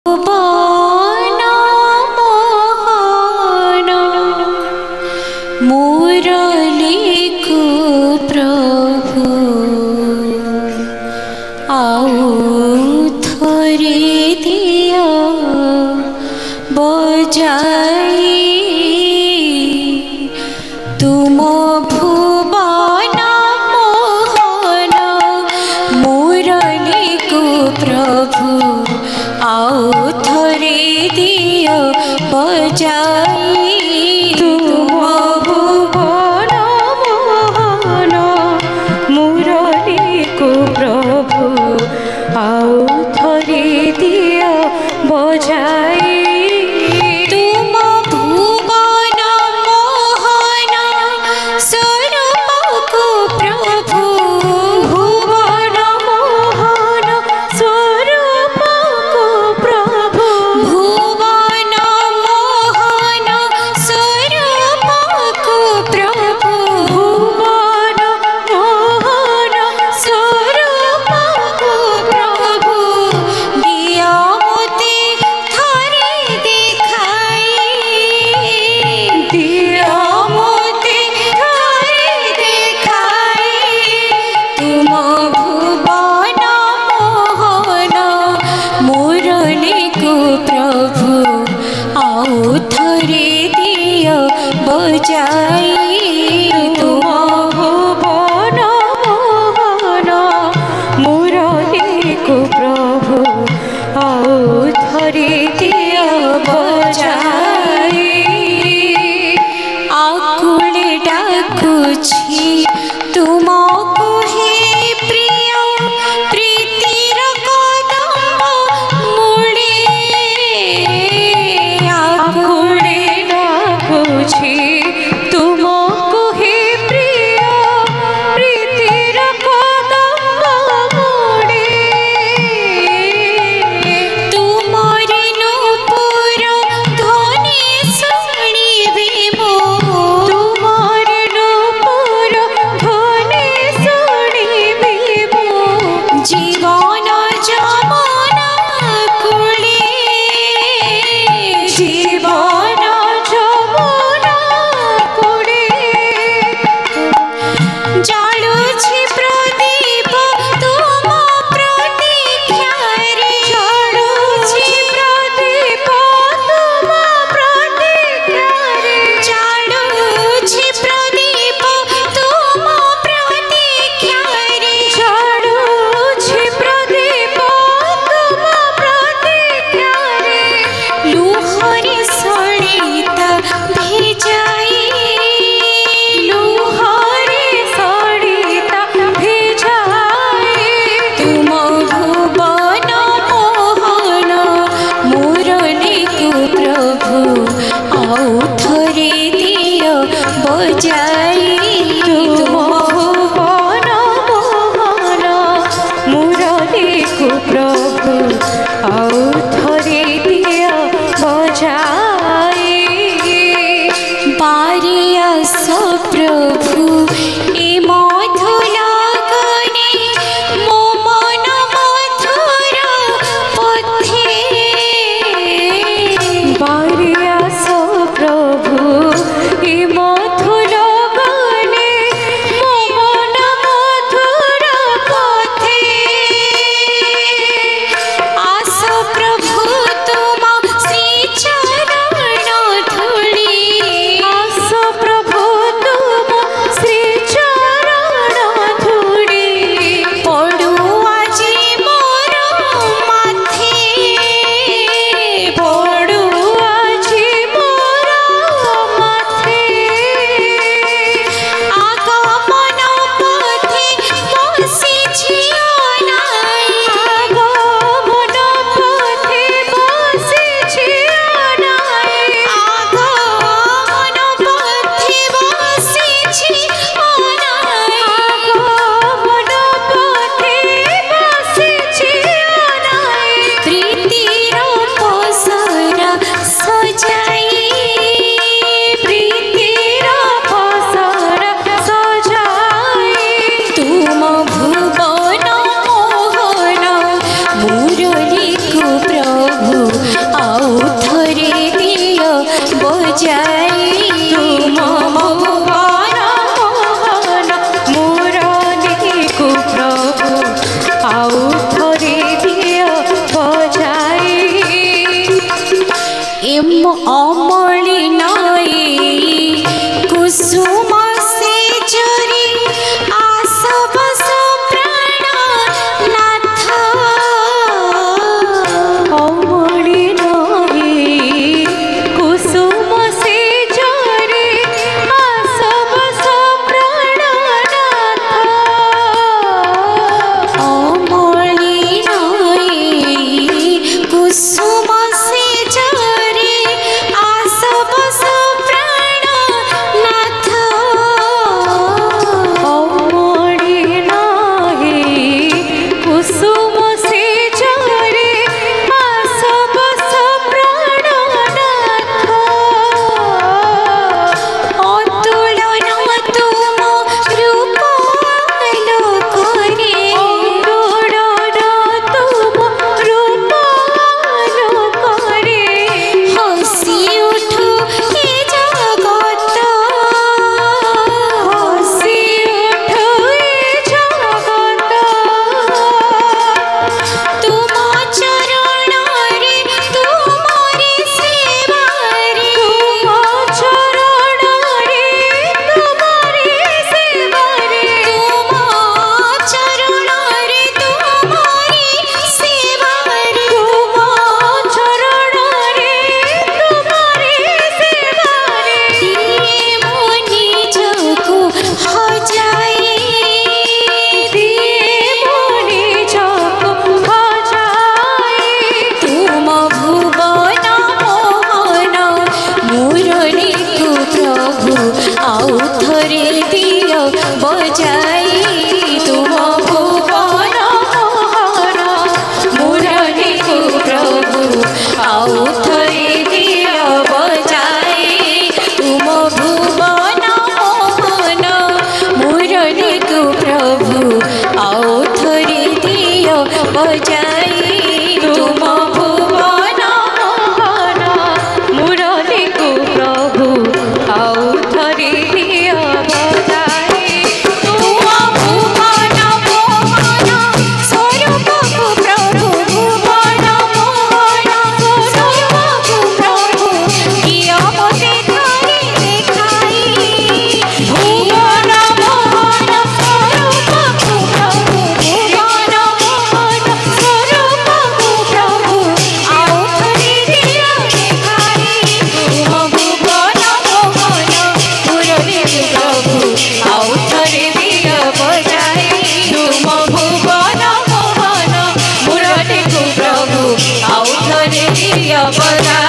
भुवन मोहन मुरली को प्रभु आओ थोरे दिया बजाई तुम भुवन मोहन मुरली को प्रभु आओ थोरे दिया बजाई तुम भुवन मोहन मुरली को प्रभु आओ थोरे दिया बजाई तुम भुवन मोहन स्वरूप को प्रभु भुवन मोहन स्वरूप को प्रभु भुवन मोहन अमली नई कुसुम से चोरी आसब प्राण नाथ अमली नई कुसुम से चोरी आसब प्राण नाथ अमली नई कुसुम से चोरी आसब प्राण नाथ अमली नई कुसुम से चोरी आसब प्राण नाथ अतुलन तुम रूप लोकरे अतुलन तुम रूप लोकरे हसी उठु हे जगत हसी उठु हे जगत तुम चरण रे तुमरी सेवा रे तुम चरण रे तुमरी सेवा रे तुम चरण रे तुमरी सेवा रे तुम चरण रे तुमरी सेवा रे दिए मो निजको हजाए दिए मो निजको हजाए तुम भुवन मोहन मुरली तु प्रभु आउ थरे दियो बजाई तुम भुवन मोहन मुरली तु प्रभु आउ थरे दियो बजाई तुम भुवन मोहन मुरली तु प्रभु आउ थरे दियो बजाई तुम भुवन मोहन मुरली तु प्रभु आउ थरे दियो बजाई तुम भुवन मोहन स्वरूप प्रभु भुवन मोहन स्वरूप प्रभु किया मते धरे देखाई भुवन मोहन स्वरूप प्रभु भुवन मोहन स्वरूप प्रभु आउ थरे दियो देखाई तुम भुवन मोहन मुरली तु प्रभु आउ थरे दियो बजाई तुम भुवन मोहन मुरली तु प्रभु आउ थरे दियो बजाई।